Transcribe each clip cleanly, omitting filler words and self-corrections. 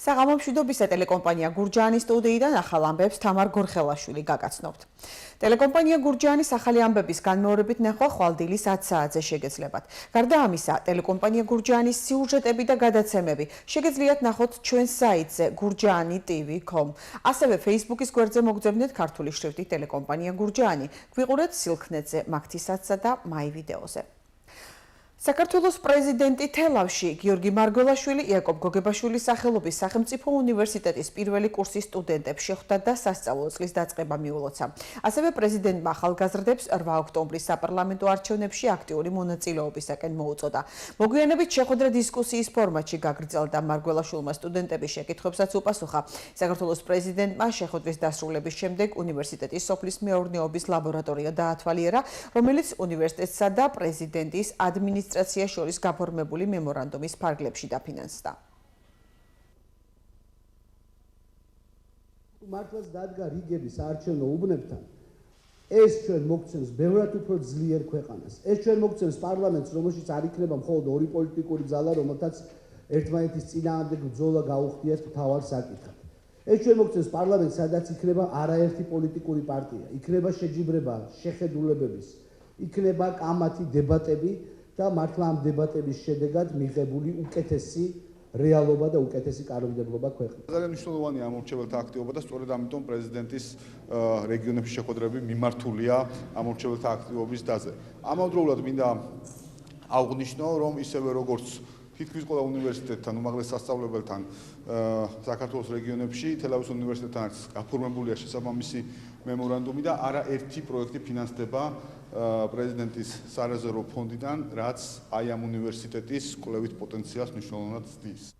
საღამომშვიდობისა ტელეკომპანია გურჯაანის სტუდიიდან ახალ ამბებს თამარ გორხელაშვილი გაგაცნობთ. ტელეკომპანია გურჯაანის ახალი ამბების განმეორებით ნახვა ხვალდილი 10 საათზე შეგეძლებათ. გარდა ამისა, ტელეკომპანია გურჯაანის სიუჟეტები და გადაცემები შეგეძლიათ ნახოთ ჩვენს საიტზე gurjaani.tv.com. ასევე Facebook-ის გვერდზე მოგძებნეთ ქართული შრიფტით ტელეკომპანია გურჯაანი. გვიყურეთ სილქნეტზე, მაგთისაცსა და მაი ვიდეოზე. საქართველოს პრეზიდენტი თელავში გიორგი მარგველაშვილი იაკობ გოგებაშვილის სახელობის სახელმწიფო უნივერსიტეტის პირველი კურსის სტუდენტებს შეხვდა და სასწავლო წლის დაწყება მიულოცა. ასევე პრეზიდენტმა ახალგაზრდებს 8 ოქტომბრის საპარლამენტო არჩევნებში აქტიური მონაწილეობისაკენ მოუწოდა. მოგვიანებით შეხვედრა დისკუსიის ფორმატში გაგრძელდა. მარგველაშვილმა სტუდენტების შეკითხვებსაც უპასუხა. საქართველოს პრეზიდენტმა შეხვედრის დასრულების შემდეგ უნივერსიტეტის სოფლის მეურნეობის ლაბორატორია დაათვალიერა, რომელიც უნივერსიტეტსა და პრეზიდენტის ადმინისტრაციას შორის გაფორმებული მემორანდუმის ფარგლებში დაფინანსდა. მართლაც დადგა რიგები საარჩევნო უბნებთან. ეს ჩვენ მოგცემს ბევრად უფრო ძლიერ ქვეყანას. ეს ჩვენ მოგცემს პარლამენტს, რომელშიც არ იქნება მხოლოდ ორი პოლიტიკური ძალა, რომელთაც ერთმანეთის წინააღმდეგ ბრძოლა გაუხდიათ მთავარ საკითხად. ეს ჩვენ მოგცემს პარლამენტს, სადაც იქნება არაერთი პოლიტიკური პარტია, იქნება შეჯიბრება შეხედულებების, იქნება კამათი დებატები და მართლა ამ დებატების შედეგად მიღებული უკეთესი რეალობა და უკეთესი კანონმდებლობა ქვეყნად. ძალიან მნიშვნელოვანია ამ მორჩეველთა აქტივობა და სწორედ ამიტომ პრეზიდენტის რეგიონებში შეხვედრები მიმართულია ამ მორჩეველთა აქტივობის დაზე. ამავდროულად მინდა აღვნიშნო, რომ ისევე როგორც თითქმის ყველა უნივერსიტეტთან, უმაღლეს სასწავლებელთან საქართველოს რეგიონებში, თელავის უნივერსიტეტთანაც გაფორმებულია შესაბამისი მემორანდუმი და არაერთი პროექტი ფინანსდება პრეზიდენტის სარეზერვო ფონდიდან, რაც აი ამ უნივერსიტეტის კვლევით პოტენციალს მნიშვნელოვნად ზრდის.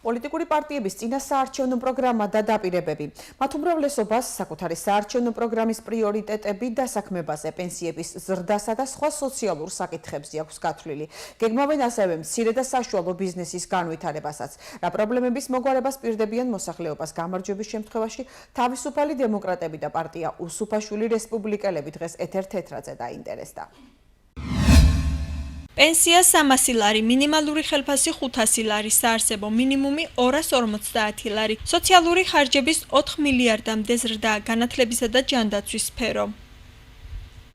პოლიტიკური პარტიების წინა საარჩევნო პროგრამა და დაპირებები. მათ უმრავლესობას საკუთარი საარჩევნო პროგრამის პრიორიტეტები დასაქმებაზე, პენსიების ზრდასა და სხვა სოციალურ საკითხებზე აქვს გათვლილი. გეგმავენ ასევე მცირე და საშუალო ბიზნესის განვითარებასაც. რა პრობლემების მოგვარებას პირდებიან მოსახლეობას გამარჯვების შემთხვევაში, თავისუფალი დემოკრატები და პარტია უსუფაშვილი რესპუბლიკელები დღეს ეთერ თეთრაძე დაინტერესდა. პენსია 300 ლარი, მინიმალური ხელფასი 500 ლარი, საარსებო მინიმუმი 250 ლარი, სოციალური ხარჯების 4 მილიარდამდე ზრდა, განათლებისა და ჯანდაცვის სფერო.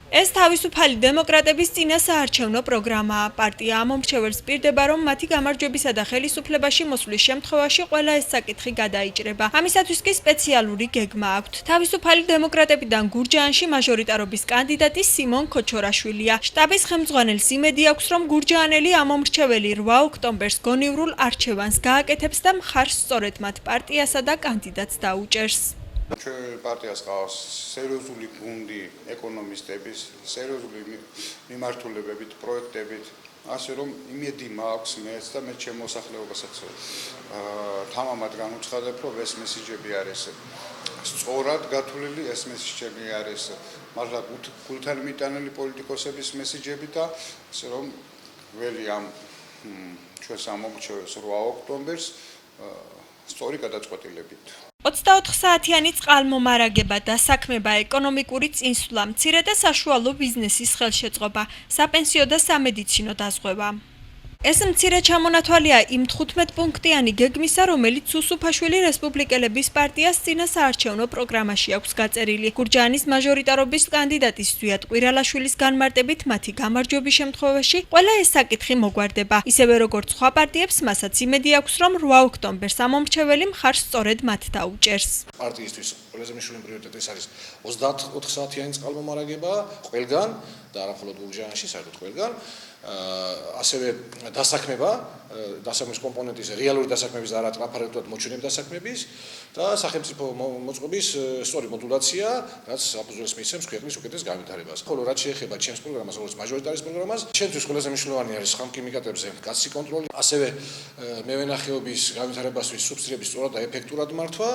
ეს თავისუფალი დემოკრატების წინა საარჩევნო პროგრამაა. პარტია ამომრჩეველს პირდება, რომ მათი გამარჯვებისა და ხელისუფლებაში მოსვლის შემთხვევაში ყველა ეს საკითხი გადაიჭრება. ამისათვის კი სპეციალური გეგმა აქვთ. თავისუფალი დემოკრატებიდან გურჯაანში მაჟორიტარობის კანდიდატი სიმონ ქოჩორაშვილია. შტაბის ხელმძღვანელს იმედი აქვს, რომ გურჯაანელი ამომრჩეველი 8 ოქტომბერს გონივრულ არჩევანს გააკეთებს და მხარს სწორედ მათ პარტიასა და კანდიდატს დაუჭერს. ჩვენ პარტიას ყავს სერიოზული გუნდი ეკონომისტების, სერიოზული მიმართულებებით, პროექტებით, ასე რომ იმედი მაქვს მეც და მე ჩემ მოსახლეობასაც თამამად განუცხადებ, რომ ეს მესიჯები არის სწორად გათვლილი, ეს მესიჯები არის მართლა გულთან მიტანილი პოლიტიკოსების მესიჯები და ასე რომ ველი ამ ჩვენს ამომრჩეველს 8 ოქტომბერს სწორი გადაწყვეტილებით. 24 საათიანი წყალმომარაგება, დასაქმება, ეკონომიკური წინსვლა, მცირე და საშუალო ბიზნესის ხელშეწყობა, საპენსიო და სამედიცინო დაზღვევა. ეს მცირე ჩამონათვალია იმ 15 პუნქტიანი გეგმისა, რომელიც უსუფაშვილი რესპუბლიკელების პარტიას წინა საარჩევნო პროგრამაში აქვს გაწერილი. გურჯაანის მაჟორიტარობის კანდიდატის ზვიად ყვირალაშვილის განმარტებით მათი გამარჯვების შემთხვევაში ყველა ეს საკითხი მოგვარდება. ისევე როგორც სხვა პარტიებს, მასაც იმედი აქვს, რომ 8 ოქტომბერს ამომრჩეველი მხარს სწორედ მათ დაუჭერს. პარტიისთვის ყველაზე მნიშვნელოვანი პრიორიტეტი ეს არის 24 საათიანი წყალმომარაგება ყველგან და არა მხოლოდ გურჯაანში, საერთოდ ყველგან. ასევე დასაქმება, დასაქმების კომპონენტის რეალური დასაქმების და არა ტრანსპარენტულად მოჩვენების დასაქმების და სახელმწიფო მოწყობის სწორი მოდულაცია, რაც აბსოლუტურად მისცემს ქვეყნის უკეთეს განვითარებას. ხოლო რაც შეეხება ჩემს პროგრამას, როგორც მაჟორიტარის პროგრამას, ჩემთვის ყველაზე მნიშვნელოვანი არის ხამკიმიკატებზე კაცი კონტროლი, ასევე მევენახეობის განვითარებასთვის სუბსიდიების სწორად და ეფექტურად მართვა.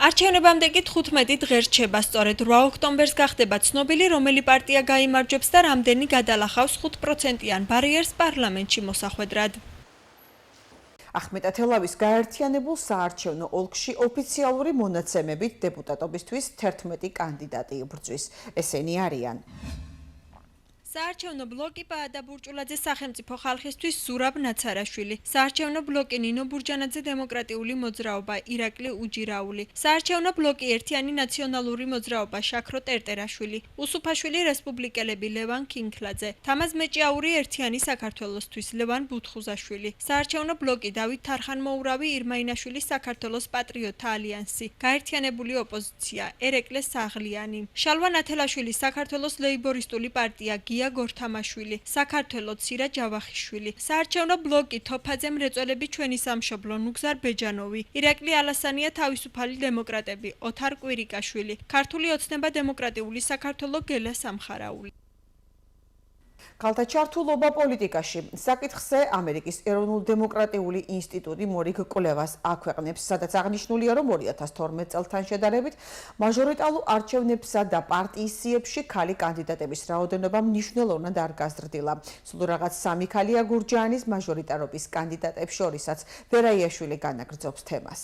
არჩევნებამდე კი 15 დღე რჩება, სწორედ 8 ოქტომბერს გახდება ცნობილი, რომელი პარტია გაიმარჯვებს და რამდენი გადალახავს 5%-იან ბარიერს პარლამენტში მოსახვედრად. ახმეტა თელავის გაერთიანებულ საარჩევნო ოლქში ოფიციალური მონაცემებით დეპუტატობისთვის 11 კანდიდატი იბრძვის. ესენი არიან საარჩევნო ბლოკი პაადა ბურჭულაძე სახელმწიფო ხალხისთვის ზურაბ ნაცარაშვილი, საარჩევნო ბლოკი ნინო ბურჯანაძე დემოკრატიული მოძრაობა ირაკლი უჯირაული, საარჩევნო ბლოკი ერთიანი ნაციონალური მოძრაობა შაქრო ტერტერაშვილი, უსუფაშვილი რესპუბლიკელები ლევან ქინქლაძე, თამაზ მეჭიაური ერთიანი საქართველოსთვის ლევან ბუთხუზაშვილი, საარჩევნო ბლოკი დავით თარხანმოურავი ირმაინაშვილის საქართველოს პატრიოტთა ალიანსი, გაერთიანებული ოპოზიცია ერეკლე საღლიანი, შალვა ნათელაშვილის საქართველოს ლეიბორისტული პარტია გია გორთამაშვილი, საქართველოს ცირა ჯავახიშვილი, საარჩევნო ბლოკი თოფაძე მრეწველები ჩვენი სამშობლო ნუგზარ ბეჯანოვი, ირაკლი ალასანია თავისუფალი დემოკრატები, ოთარ კვირიკაშვილი, ქართული ოცნება დემოკრატიული საქართველო გელა სამხარაული. ქალთა ჩართულობა პოლიტიკაში. საკითხზე ამერიკის ეროვნულ-დემოკრატიული ინსტიტუტი მორიგ კვლევას აქვეყნებს, სადაც აღნიშნულია, რომ 2012 წელთან შედარებით მაჟორიტარულ არჩევნებსა და პარტიის სიებში ქალი კანდიდატების რაოდენობა მნიშვნელოვნად არ გაზრდილა. სულ რაღაც 3 ქალია გურჯაანის მაჟორიტარობის კანდიდატებს შორისაც. ვერაიაშვილი განაგრძობს თემას.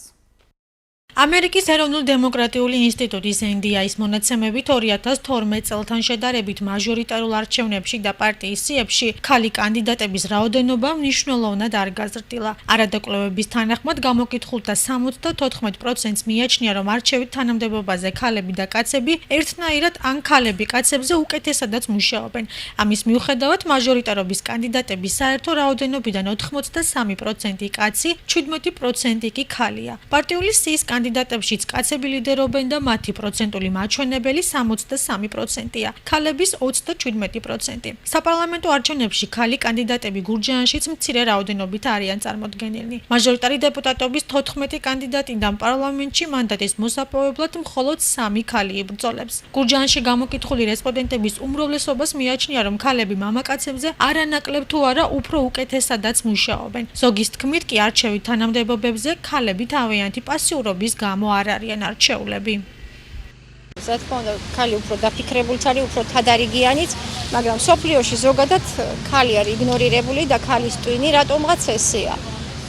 ამერიკის ეროვნულ-დემოკრატიული ინსტიტუტის NDI-ის მონაცემებით 2012 წელთან შედარებით მაჟორიტარულ არჩევნებში და პარტიის სიებში ქალი კანდიდატების რაოდენობა მნიშვნელოვნად არ გაზრდილა. არადაკვლევების თანახმად გამოკითხულთა 74%-ს მიაჩნია, რომ არჩევით თანამდებობაზე ქალები და კაცები ერთნაირად ან ქალები კაცებზე უკეთესადაც მუშაობენ. ამის მიუხედავად მაჟორიტარობის კანდიდატების საერთო რაოდენობიდან 83% კაცი, 17% კი ქალია. პარტიული სიის კანდიდატებშიც კაცები ლიდერობენ და მათი პროცენტული მაჩვენებელი 63%-ია, ქალების 37%. საპარლამენტო არჩევნებში ქალი კანდიდატები გურჯაანშიც მცირე რაოდენობით არიან წარმოდგენილნი. მაჟორიტარი დეპუტატობის 14 კანდიდატიდან პარლამენტში მანდატის მოსაპოვებლად მხოლოდ 3 ქალი იბრძოლებს. გურჯაანში გამოკითხული რესპონდენტების უმრავლესობას მიაჩნია, რომ ქალები მამაკაცებზე არანაკლებ თუ არა უფრო უკეთესადაც მუშაობენ. ზოგის თქმით კი არჩევით თანამდებობებზე ქალები თავიანთი პასიურობის გამო არ არიან არჩეულები. რა თქმა უნდა, ქალი უფრო დაფიქრებულიც არის, უფრო თადარიგიანიც, მაგრამ სოფლიოში ზოგადად ქალი არის იგნორირებული და ქალის ტვინი რატომღაც ესეა.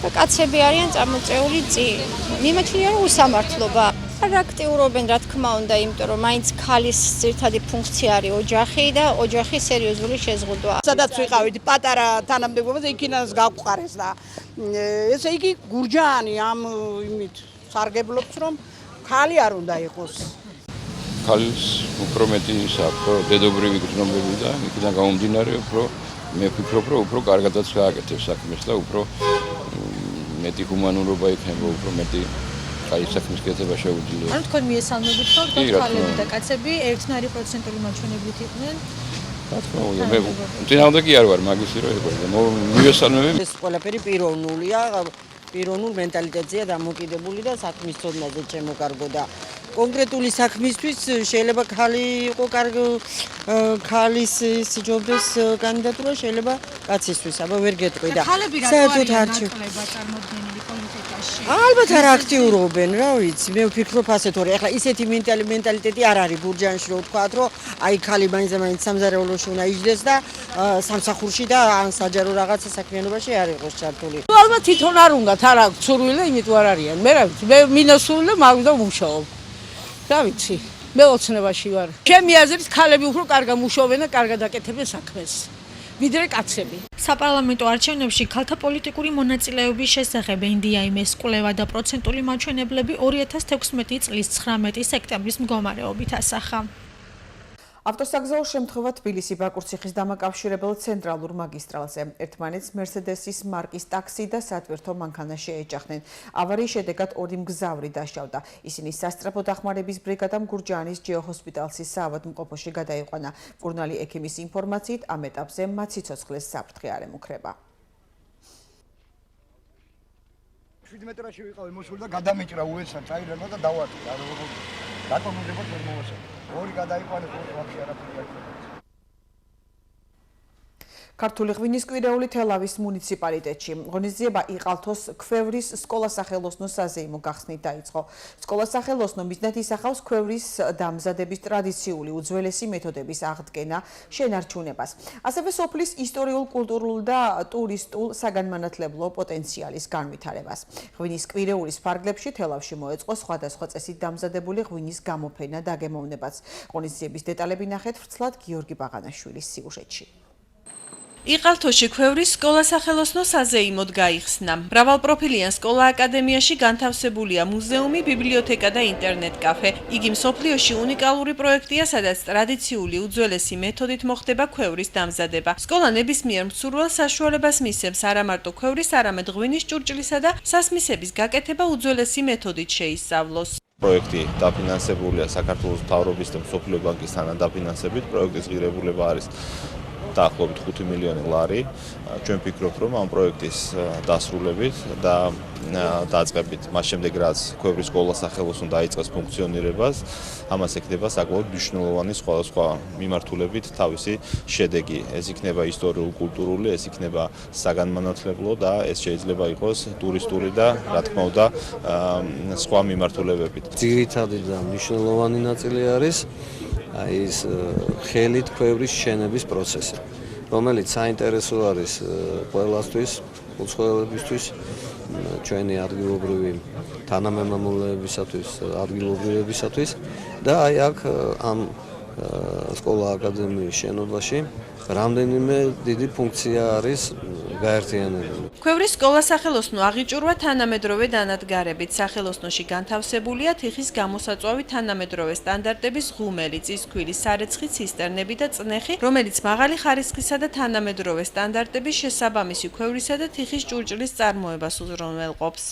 და კაცები არიან წამოწეული წინ. მიმაჩნია, რომ უსამართლობა. არ აქტიურობენ, რა თქმა უნდა, იმიტომ რომ მაინც ქალის ძირითადი ფუნქცია არის ოჯახი და ოჯახი სერიოზული შეზღუდვა. სადაც ვიყავით პატარა თანამდებობაზე, იქინაც გავყარეს და ესე იგი გურჯაანი ამ იმით სარგებლობს, რომ ქალი არ უნდა იყოს. ქალის უფრო მეტი საერთო დედობრივი გრძნობები და იქიდან გამომდინარე უფრო მე ვფიქრობ, რომ უფრო კარგადაც გააკეთებს საქმეს და უფრო მეტი ჰუმანურობა იქნება, უფრო მეტი კაი საქმის კეთება შეუძლია. ანუ თქვენ მიესალმებით, რომ ქალები და კაცები ერთნაირი პროცენტული მაჩვენებლით იყვნენ. რა თქმა უნდა, მე წინააღმდეგ კი არ ვარ მაგისი რომ ეგ მივესალმები. ეს ყველაფერი პიროვნულია, პიროვნულ მენტალიტეტზეა დამოკიდებული და საქმის ცოდნაზე შემოკარგო და კონკრეტული საქმისთვის შეიძლება ქალი იყო ქალის სიჯობდეს კანდიდატურა შეიძლება კაცისთვის, აბა ვერ გეტყვი და საერთოდ არჩევნებია წარმოდგენილი პოლიტიკაში. ალბათ არ აქტიურობენ, რა ვიცი, მე ვფიქრობ ასე თორე, ახლა ისეთი მენტალიტეტი არ არის გურჯაანში, რომ ვთქვათ, რომ აი ქალი მაინც სამზარეულოში უნდა იჯდეს და სამსახურში და ან საჯარო რაღაცა საქმიანობაში არ იყოს ჩართული. ალბათ თვითონ არ უნდათ, არ აქვს სურვილი, იმიტომ არ არიან. მე რა ვიცი, მე მინასული და მაგ უნდა ვმუშაობ. რა ვიცი, მე ოცნებაში ვარ. ჩემი აზრით ქალები უფრო კარგად მუშაობენ და კარგად აკეთებენ საქმეს. ვიდრე კაცები. საპარლამენტო არჩევნებში ქალთა პოლიტიკური მონაწილეობის შესახებ NDI-ის კვლევა და პროცენტული მაჩვენებლები 2016 წლის 19 სექტემბრის მდგომარეობით ასახა. ავტოსაგზაო შემთხვევა თბილისი-ბაკურციხის დამაკავშირებელ ცენტრალურ მაგისტრალზე. ერთმანეთს მერსედესის მარკის ტაქსი და სატვირთო მანქანა შეეჯახნენ. ავარიის შედეგად 2 მგზავრი დაშავდა. ისინი სასწრაფო დახმარების ბრიგადამ გურჯაანის ჯეოჰოსპიტალსის საავადმყოფოში გადაიყვანა. მკურნალი ექიმის ინფორმაციით, ამ ეტაპზე მათ სიცოცხლეს საფრთხე არ ემუქრება. 7 მეტრაში ვიყავი მოსული და გადამეჭრა უეცარ წაირება და დავატყი. დაკომუნდებოდ ვერ მოვასწრე. ორი გადაიყვანე, ვაფშე არაფერი გაიგო. ქართული ღვინის კვირეული თელავის მუნიციპალიტეტში. ღონისძიება იყალთოს ქვევრის სკოლა-სახელოსნო საზეიმო გახსნით დაიწყო. სკოლა-სახელოსნო მიზნად ისახავს ქვევრის დამზადების ტრადიციული უძველესი მეთოდების აღდგენა, შენარჩუნებას. ასევე სოფლის ისტორიულ-კულტურულ და ტურისტულ საგანმანათლებლო პოტენციალის განვითარებას. ღვინის კვირეულის ფარგლებში თელავში მოეწყო სხვადასხვა წესით დამზადებული ღვინის გამოფენა და გემოვნებაც. ღონისძიების დეტალები ნახეთ ვრცლად გიორგი ბაღანაშვილის სიუჟეტში. იყალთოში ქვევრის სკოლა-სახელოსნო საზეიმოდ გაიხსნა. მრავალპროფილიან სკოლა-აკადემიაში განთავსებულია მუზეუმი, ბიბლიოთეკა და ინტერნეტ-კაფე. იგი მსოფლიოში უნიკალური პროექტია, სადაც ტრადიციული უძველესი მეთოდით მოხდება ქვევრის დამზადება. სკოლა ნებისმიერ მსურვალ საშუალებას მისცემს არა მარტო ქვევრის, არამედ ღვინის ჭურჭლისა და სასმისების გაკეთება უძველესი მეთოდით შეისწავლოს. პროექტი დაფინანსებულია საქართველოს მთავრობის და მსოფლიო ბანკის თანადაფინანსებით. პროექტის ღირებულება არის დაახლოებით 5 მილიონი ლარი. ჩვენ ვფიქრობთ, რომ ამ პროექტის დასრულებით და დაწყებით, მას შემდეგ რაც ქვევრის სკოლა-სახელოსნო დაიწყეს ფუნქციონირებას, ამას ექნება საკმაოდ მნიშვნელოვანი სხვადასხვა მიმართულებით თავისი შედეგი. ეს იქნება ისტორიულ-კულტურული, ეს იქნება საგანმანათლებლო და ეს შეიძლება იყოს ტურისტული და რა თქმა უნდა სხვა მიმართულებებით. ძირითადი და მნიშვნელოვანი ნაწილი არის ის ხელით ქვევრის შენების პროცესი, რომელიც საინტერესო არის ყველასთვის, უცხოელებისთვის, ჩვენი ადგილობრივი თანამემამულეებისათვის, ადგილობრივებისათვის და აი აქ ამ სკოლა-აკადემიის შენობაში რამდენიმე დიდი ფუნქცია არის გაერთიანებული. ქვევრის სკოლა-სახელოსნო აღიჭურვა თანამედროვე დანადგარებით. სახელოსნოში განთავსებულია თიხის გამოსაწვავი თანამედროვე სტანდარტების ღუმელი, წისქვილი, სარეცხი ცისტერნები და წნეხი, რომელიც მაღალი ხარისხისა და თანამედროვე სტანდარტების შესაბამისი ქვევრისა და თიხის ჭურჭლის წარმოებას უზრუნველყოფს.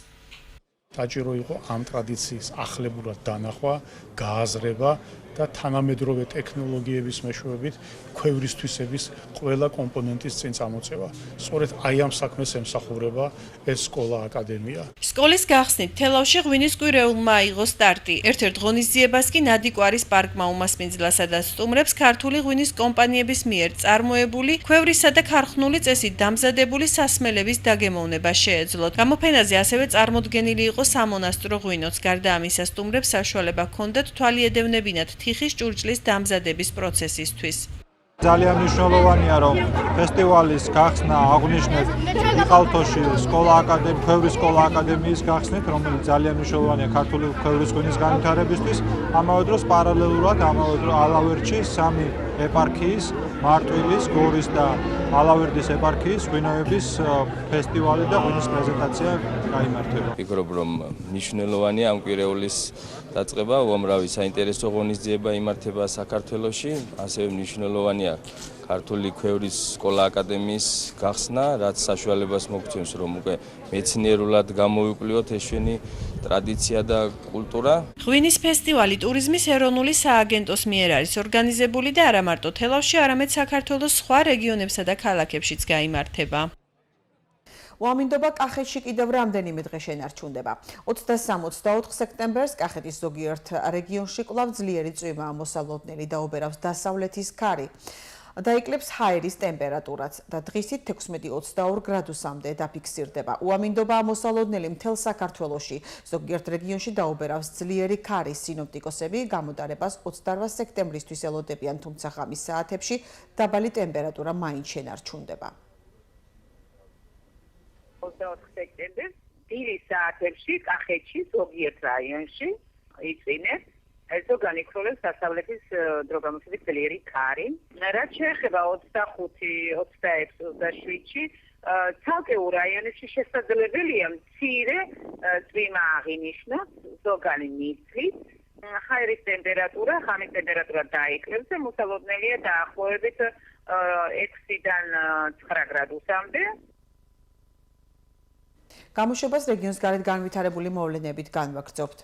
საჭირო იყო ამ ტრადიციის ახლებურად დანახვა, გააზრება და თანამედროვე ტექნოლოგიების მეშვეობით ქვევრისთვისების ყველა კომპონენტის წინ წამოწევა. სწორედ აი ამ საქმეს ემსახურება ეს სკოლა-აკადემია. სკოლის გახსნით თელავში ღვინის კვირეულმა აიღო სტარტი. ერთ-ერთ ღონისძიებას კი ნადიკვარის პარკმა უმასპინძლასა და სტუმრებს ქართული ღვინის კომპანიების მიერ წარმოებული ქვევრისა და ქარხნული წესით დამზადებული სასმელების დაგემოვნება შეეძლოთ. გამოფენაზე ასევე წარმოდგენილი იყო სამონასტრო ღვინოც. გარდა ამისა, სტუმრებს საშუალება ჰქონდათ თვალი ედევნებინათ თიხის ჭურჭლის დამზადების პროცესისთვის. ძალიან მნიშვნელოვანია, რომ ფესტივალის გახსნა აღვნიშნეთ იყალთოში ქვევრის სკოლა-აკადემიის გახსნით, რომელიც ძალიან მნიშვნელოვანია ქართული ქვევრის ღვინის განვითარებისთვის. ამავე დროს პარალელურად ალავერდში 3 ეპარქიის, მარტვილის, გორის და ალავერდის ეპარქიის ღვინოების ფესტივალი და ღვინის პრეზენტაცია გაიმართება. ვფიქრობ, რომ მნიშვნელოვანია ამ კვირეულის დაწყება, უამრავი საინტერესო ღონისძიება იმართება საქართველოში, ასევე მნიშვნელოვანია ქართული ქვევრის სკოლა-აკადემიის გახსნა, რაც საშუალებას მოგცემს, რომ უკვე მეცნიერულად გამოვიკვლიოთ ეშვენი ტრადიცია და კულტურა. ღვინის ფესტივალი ტურიზმის ეროვნული სააგენტოს მიერ არის ორგანიზებული და არა მარტო თელავში, არამედ საქართველოს სხვა რეგიონებსა და ქალაქებშიც გაიმართება. უამინდობა კახეთში კიდევ რამდენიმე დღე შენარჩუნდება. 23-24 სექტემბერს კახეთის ზოგიერთ რეგიონში კვლავ ძლიერი წვიმაა მოსალოდნელი და უბერავს დასავლეთის ქარი. დაიკლებს ჰაერის ტემპერატურაც და დღისით 16-22 გრადუსამდე დაფიქსირდება. უამინდობა მოსალოდნელი მთელ საქართველოში, ზოგიერთ რეგიონში დაუბერავს ძლიერი ქარი. სინოპტიკოსები გამოდარებას 28 სექტემბრისთვის ელოდებიან, თუმცა ღამის საათებში დაბალი ტემპერატურა მაინც შენარჩუნდება. 24 სექტემბერს დილის საათებში კახეთში ზოგიერთ რაიონში იწვინებს ზოგან იქროლებს დასავლეთის დროგამოსების ძლიერი ქარი. რაც შეეხება 25-26-27-ში ცალკეულ რაიონებში შესაძლებელია მცირე წვიმა აღინიშნოს ზოგანი მიწით. ჰაერის ტემპერატურა, ღამის ტემპერატურა დაიკლებს და მოსალოდნელია დაახლოებით 6-დან 9 გრადუსამდე. გამოშვებას რეგიონს გარეთ განვითარებული მოვლენებით განვაგრძობთ.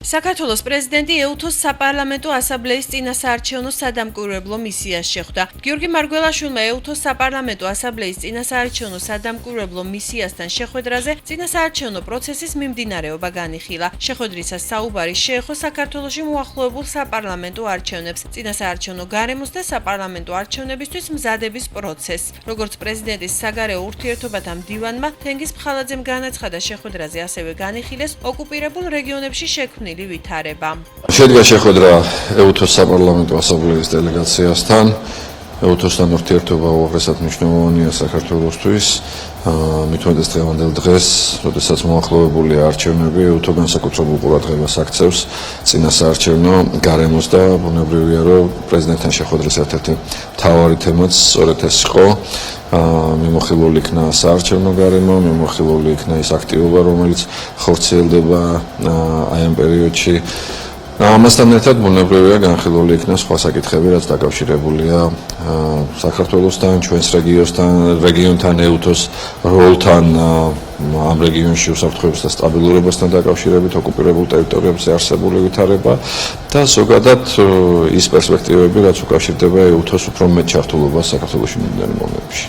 საქართველოს პრეზიდენტი ეუთოს საპარლამენტო ასამბლეის წინასაარჩევნო სადამკვირვებლო მისიას შეხვდა. გიორგი მარგველაშვილმა ეუთოს საპარლამენტო ასამბლეის წინასაარჩევნო სადამკვირვებლო მისიასთან შეხვედრაზე წინასაარჩევნო პროცესის მიმდინარეობა განიხილა. შეხვედრისას საუბარი შეეხო საქართველოში მოახლოებულ საპარლამენტო არჩევნებს, წინასაარჩევნო გარემოს და საპარლამენტო არჩევნებისთვის მზადების პროცესს. როგორც პრეზიდენტის საგარეო ურთიერთობათა მდივანმა თენგიზ ფხალაძემ განაცხადა, შეხვედრაზე ასევე განიხილეს ოკუპირებულ რეგიონებში შექმნილი ვითარება. შედგა შეხვედრა ეუთოს საპარლამენტო ასამბლეის დელეგაციასთან. ეუთოსთან ურთიერთობა უაღრესად მნიშვნელოვანია საქართველოსთვის. მით უმეტეს დღევანდელ დღეს, როდესაც მოახლოებულია არჩევნები, ეუთო განსაკუთრებულ ყურადღებას აქცევს წინასაარჩევნო გარემოს და ბუნებრივია, რომ პრეზიდენტთან შეხვედრის ერთ-ერთი მთავარი თემაც სწორედ ეს იყო. მიმოხილული იქნა საარჩევნო გარემო, მიმოხილული იქნა ის აქტივობა, რომელიც ხორციელდება აი ამ პერიოდში. ამასთან ერთად ბუნებრივია განხილული იქნა სხვა საკითხები, რაც დაკავშირებულია საქართველოსთან, ჩვენს რეგიონთან, ეუთოს როლთან ამ რეგიონში უსაფრთხოებასთან სტაბილურობასთან დაკავშირებით, ოკუპირებულ ტერიტორიებზე არსებული ვითარება და ზოგადად ის პერსპექტივები, რაც უკავშირდება ეუთოს უფრო მეტ ჩართულობას საქართველოში მიმდინარე მომენტებში.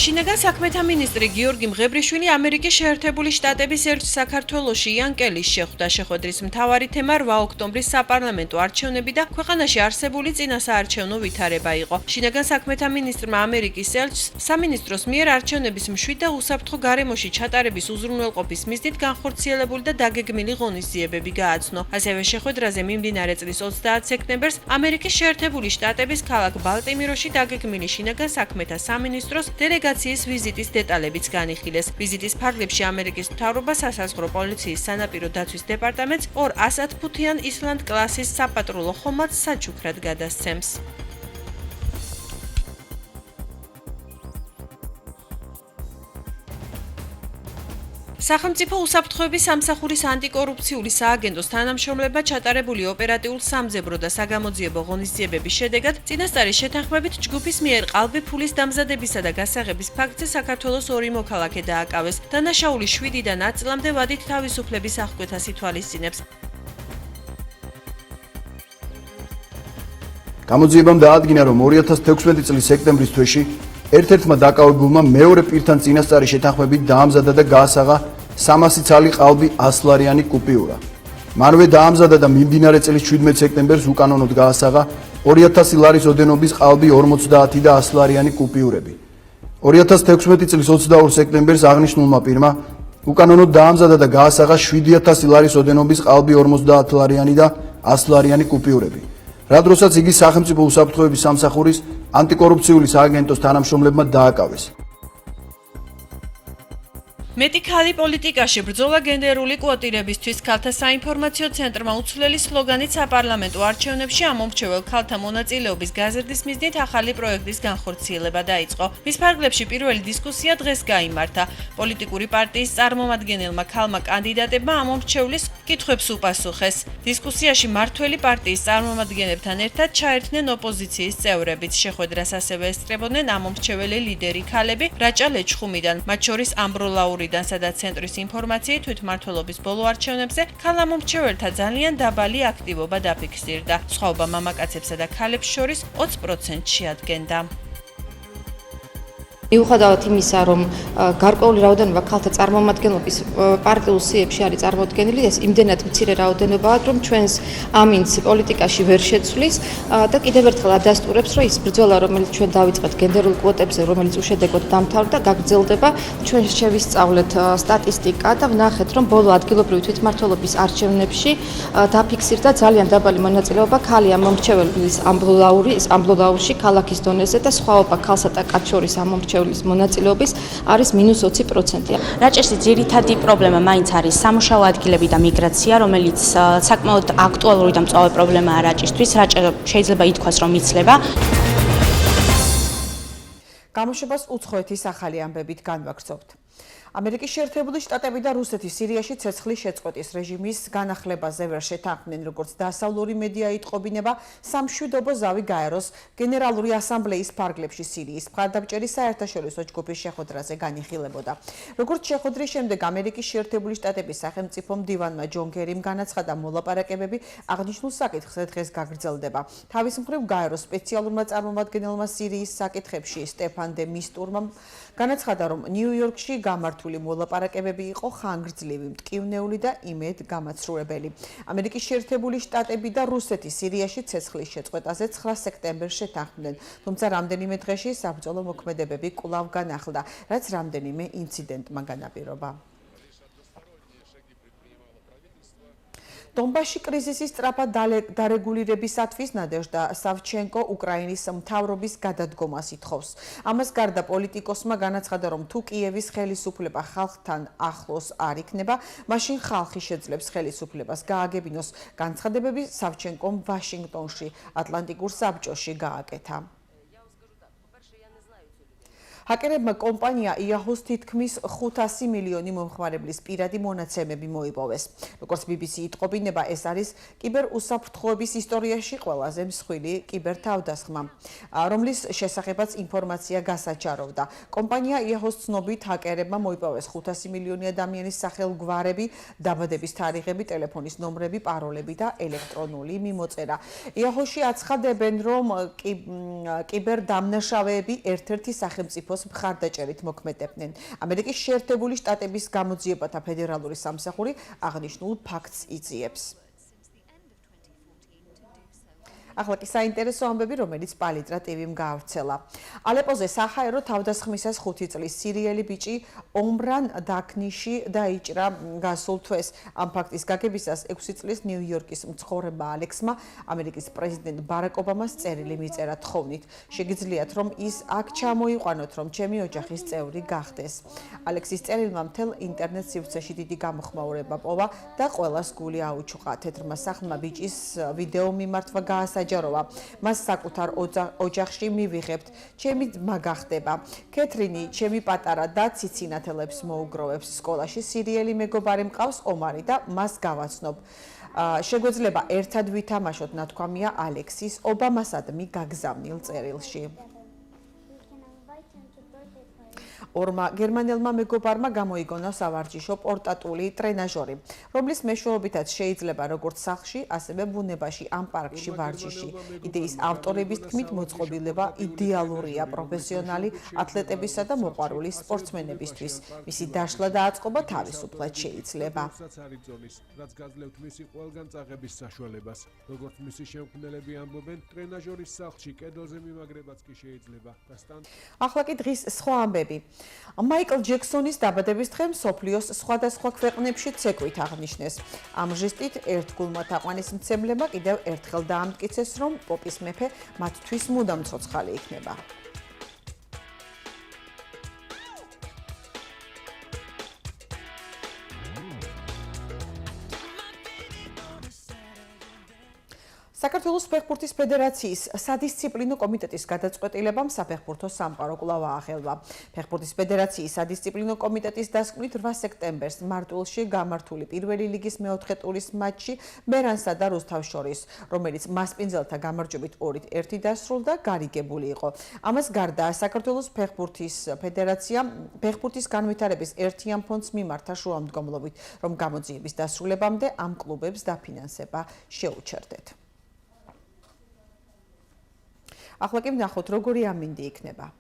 შინაგან საქმეთა მინისტრი გიორგი მღებრიშვილი ამერიკის შეერთებული შტატების ერთ საქართველოში იან კელის შეხვდა. შეხვედრის მთავარი თემა 8 ოქტომბრის საპარლამენტო არჩევნები და ქვეყანაში არსებული წინასაარჩევნო ვითარება იყო. შინაგან საქმეთა მინისტრმა ამერიკის ელჩს სამინისტროს მიერ არჩევნების მშვიდ და უსაფრთხო გარემოში ჩატარების უზრუნველყოფის მიზნით განხორციელებული და დაგეგმილი ღონისძიებები გააცნო. ასევე შეხვედრაზე მიმდინარე წლის 30 სექტემბერს ამერიკის შეერთებული შტატების ქალაქ ბალტიმორში დაგეგმილი შინაგან საქმეთა სამინისტროს დელეგაციის ვიზიტის დეტალებიც განიხილეს. ვიზიტის ფარგლებში ამერიკის მთავრობა სასაზღვრო პოლიციის სანაპირო დაცვის დეპარტამენტს 200 ფუთიან ისლანდ კლასის საპატრულო ხომალდს საჩუქრად გადასცემს. სახელმწიფო უსაფრთხოების სამსახურის ანტიკორუფციული სააგენტოს თანამშრომლებმა ჩატარებული ოპერატიულ სამძებრო და საგამოძიებო ღონისძიებების შედეგად წინასწარი შეთანხმებით ჯგუფის მიერ ყალბი ფულის დამზადებისა და გასაღების ფაქტზე საქართველოს 2 მოქალაქე დააკავეს. დანაშაული 7-დან 10 წლამდე ვადით თავისუფლების აღკვეთას ითვალისწინებს. გამოძიებამ დაადგინა, რომ 2016 წლის სექტემბრის თვეში ერთ-ერთმა დაკავებულმა მეორე პირთან წინასწარი შეთანხმებით დაამზადა და გაასაღა 300 ცალი ყალბი 100 ლარიანი კუპიურა. მანვე დაამზადა და მიმდინარე წლის 17 სექტემბერს უკანონოდ გაასაღა 2000 ლარის ოდენობის ყალბი 50 და 100 ლარიანი კუპიურები. 2016 წლის 22 სექტემბერს აღნიშნულმა პირმა უკანონოდ დაამზადა და გაასაღა 7000 ლარის ოდენობის ყალბი 50 ლარიანი და 100 ლარიანი კუპიურები. რა დროსაც იგი სახელმწიფო უსაფრთხოების სამსახურის ანტიკორუფციული სააგენტოს თანამშრომლებმა დააკავეს. მეტი ქალი პოლიტიკაში ბრძოლა გენდერული კვოტირებისთვის ქალთა საინფორმაციო ცენტრმა უცვლელი სლოგანით საპარლამენტო არჩევნებში ამომრჩეველ ქალთა მონაწილეობის გაზრდის მიზნით ახალი პროექტის განხორციელება დაიწყო. მის ფარგლებში პირველი დისკუსია დღეს გაიმართა. პოლიტიკური პარტიის წარმომადგენელმა ქალმა კანდიდატებმა ამომრჩევლის კითხვებს უპასუხეს. დისკუსიაში მართველი პარტიის წარმომადგენლებთან ერთად ჩაერთნენ ოპოზიციის წევრებიც. შეხვედრას ასევე ესწრებოდნენ ამომრჩეველი ლიდერი ქალები რაჭა ლეჩხუმიდან, მათ შორის ამბროლაური სადაც ცენტრის ინფორმაციით თვითმმართველობის ბოლო არჩევნებზე ქალ ამომრჩეველთა ძალიან დაბალი აქტივობა დაფიქსირდა. სხვაობა მამაკაცებსა და ქალებს შორის 20%-ში ადგენდა. მიუხედავად იმისა, რომ გარკვეული რაოდენობა ქალთა წარმომადგენლობის პარტიულ სიებში არის წარმოდგენილი, ეს იმდენად მცირე რაოდენობაა, რომ ჩვენს ამინც პოლიტიკაში ვერ შეცვლის და კიდევ ერთხელ ადასტურებს, რომ ის ბრძოლა, რომელიც ჩვენ დავიწყეთ გენდერულ კვოტებზე, რომელიც უშედეგოდ დამთავრდა, გაგრძელდება. ჩვენ შევისწავლეთ სტატისტიკა და ვნახეთ, რომ ბოლო ადგილობრივი თვითმმართველობის არჩევნებში დაფიქსირდა ძალიან დაბალი მონაწილეობა ქალი ამომრჩეველის ამბლოლაურში ქალაქის დონეზე და სხვაობა ქალსა და კაცს შორის ამომრჩევლის მონაწილეობის არის -20%. რაჭაში ძირითადი პრობლემა მაინც არის სამუშაო ადგილები და მიგრაცია, რომელიც საკმაოდ აქტუალური და მწვავე პრობლემაა რაჭისთვის. რაჭა შეიძლება ითქვას, რომ იცლება. გამოშვებას უცხოეთის ახალი ამბებით განვაგრძობთ. ამერიკის შეერთებული შტატები და რუსეთი სირიაში ცეცხლის შეწყვეტის რეჟიმის განახლებაზე ვერ შეთანხმდნენ, როგორც დასავლური მედია იტყობინება, სამშვიდობო ზავი გაეროს გენერალური ასამბლეის ფარგლებში სირიის მხარდამჭერი საერთაშორისო ჯგუფის შეხვედრაზე განიხილებოდა. როგორც შეხვედრის შემდეგ ამერიკის შეერთებული შტატების სახელმწიფო მდივანმა ჯონ კერიმ განაცხადა, მოლაპარაკებები აღნიშნულ საკითხზე დღეს გაგრძელდება. თავის მხრივ გაეროს სპეციალურმა წარმომადგენელმა სირიის საკითხებში სტეფან დე მისტურმა განაცხადა, რომ ნიუ-იორკში გამართული მოლაპარაკებები იყო ხანგრძლივი, მტკივნეული და იმედ გამაცრუებელი. ამერიკის შეერთებული შტატები და რუსეთი სირიაში ცეცხლის შეწყვეტაზე 9 სექტემბერს შეთანხმდნენ, თუმცა რამდენიმე დღეში საბრძოლო მოქმედებები კვლავ განახლდა, რაც რამდენიმე ინციდენტმა განაპირობა. დონბასში კრიზისის სწრაფად დარეგულირებისათვის ნადეჟდა სავჩენკო უკრაინის მთავრობის გადადგომას ითხოვს. ამას გარდა პოლიტიკოსმა განაცხადა, რომ თუ კიევის ხელისუფლება ხალხთან ახლოს არ იქნება, მაშინ ხალხი შეძლებს ხელისუფლებას გააგებინოს. განცხადებები სავჩენკომ ვაშინგტონში, ატლანტიკურ საბჭოში გააკეთა. ჰაკერებმა კომპანია იაჰუს თითქმის 500 მილიონი მომხმარებლის პირადი მონაცემები მოიპოვეს. როგორც BBC იტყობინება, ეს არის კიბერუსაფრთხოების ისტორიაში ყველაზე მსხვილი კიბერთავდასხმა, რომლის შესახებაც ინფორმაცია გასაჩაროვდა. კომპანია იაჰუს ცნობით ჰაკერებმა მოიპოვეს 500 მილიონი ადამიანის სახელგვარები, დაბადების თარიღები, ტელეფონის ნომრები, პაროლები და ელექტრონული მიმოწერა. იაჰუში აცხადებენ, რომ კიბერდამნაშავეები ერთ-ერთი სახელმწიფოს მხარდაჭერით მოქმედებდნენ. ამერიკის შეერთებული შტატების გამოძიებათა ფედერალური სამსახური აღნიშნულ ფაქტს იძიებს. ახლა კი საინტერესო ამბები, რომელიც პალიტრა TV-მ გაავრცელა. ალეპოზე საჰაერო თავდასხმისას 5 წლის სირიელი ბიჭი ომრან დაქნიში დაიჭრა გასულ თვეს. ამ ფაქტის გაგებისას 6 წლის ნიუ-იორკის მცხოვრებმა ალექსმა ამერიკის პრეზიდენტ ბარაკ ობამას წერილი მიწერა თხოვნით. შეგიძლიათ, რომ ის აქ ჩამოიყვანოთ, რომ ჩემი ოჯახის წევრი გახდეს. ალექსის წერილმა მთელ ინტერნეტ სივრცეში დიდი გამოხმაურება პოვა და ყველას გული აუჩუყა. თეთრმა სახლმა ბიჭის ვიდეო მიმართვა გაასაჯაროვა. მას საკუთარ ოჯახში მივიღებთ, ჩემი ძმა გახდება. კეთრინი, ჩემი პატარა და ციცინათელებს მოუგროვებს. სკოლაში სირიელი მეგობარი მყავს, ომარი და მას გავაცნობ. შეგვეძლება ერთად ვითამაშოთ, ნათქვამია ალექსის ობამასადმი გაგზავნილ წერილში. ორმა გერმანელმა მეგობარმა გამოიგონა სავარჯიშო პორტატული ტრენაჟორი, რომლის მეშვეობითაც შეიძლება როგორც სახლში, ასევე ბუნებაში ამ პარკში ვარჯიში. იდეის ავტორების თქმით, მოწყობილება იდეალურია პროფესიონალი ათლეტებისა და მოყვარული სპორტსმენებისთვის. მისი დაშლა და აწყობა თავისუფლად შეიძლება. რაც გაძლევთ მისი ყველგან წაღების საშუალებას. როგორც მისი შემქმნელები ამბობენ, ტრენაჟორის სახლში კედელზე მიმაგრებაც კი შეიძლება. ახლა კი დღის სხვა ამბები. მაიკლ ჯექსონის დაბადების დღე მსოფლიოს სხვადასხვა ქვეყნებში ცეკვით აღნიშნეს. ამ ჟესტით ერთგულმა თაყვანისმცემლებმა კიდევ ერთხელ დაამტკიცეს, რომ პოპის მეფე მათთვის მუდამ ცოცხალი იქნება. საქართველოს ფეხბურთის ფედერაციის სადისციპლინო კომიტეტის გადაწყვეტილებამ საფეხბურთო სამყარო კვლავ აახელვა. ფეხბურთის ფედერაციის სადისციპლინო კომიტეტის დასკვნით 8 სექტემბერს მარტვილში გამართული პირველი ლიგის მეოთხე ტურის მატჩი მერანსა და რუსთავს შორის, რომელიც მასპინძელთა გამარჯვებით 2-1 დასრულდა, გარიგებული იყო. ამას გარდა საქართველოს ფეხბურთის ფედერაცია ფეხბურთის განვითარების ერთიან ფონდს მიმართა შუამდგომლობით, რომ გამოძიების დასრულებამდე ამ კლუბებს დაფინანსება შეუჩერდეთ. ახლა კი ვნახოთ, როგორი ამინდი იქნება.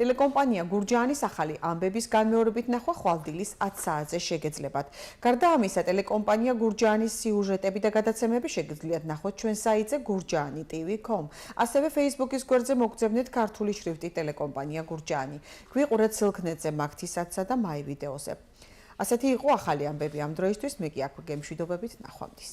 ტელეკომპანია გურჯაანის ახალი ამბების განმეორებით ნახვა ხვალდილის 10 საათზე შეგეძლებათ. გარდა ამისა, ტელეკომპანია გურჯაანის სიუჟეტები და გადაცემები შეგიძლიათ ნახოთ ჩვენ საიტზე gurjani.tv.com. ასევე Facebook-ის გვერდზე მოგწებნეთ ქართული შრიფტით ტელეკომპანია გურჯაანი. გვიყურეთ სილქნეტზე, მაგთისაცსა და მაი ვიდეოზე. ასეთი იყო ახალი ამბები ამ დროისთვის, მე კი აქვე გემშვიდობებით ნახვამდის.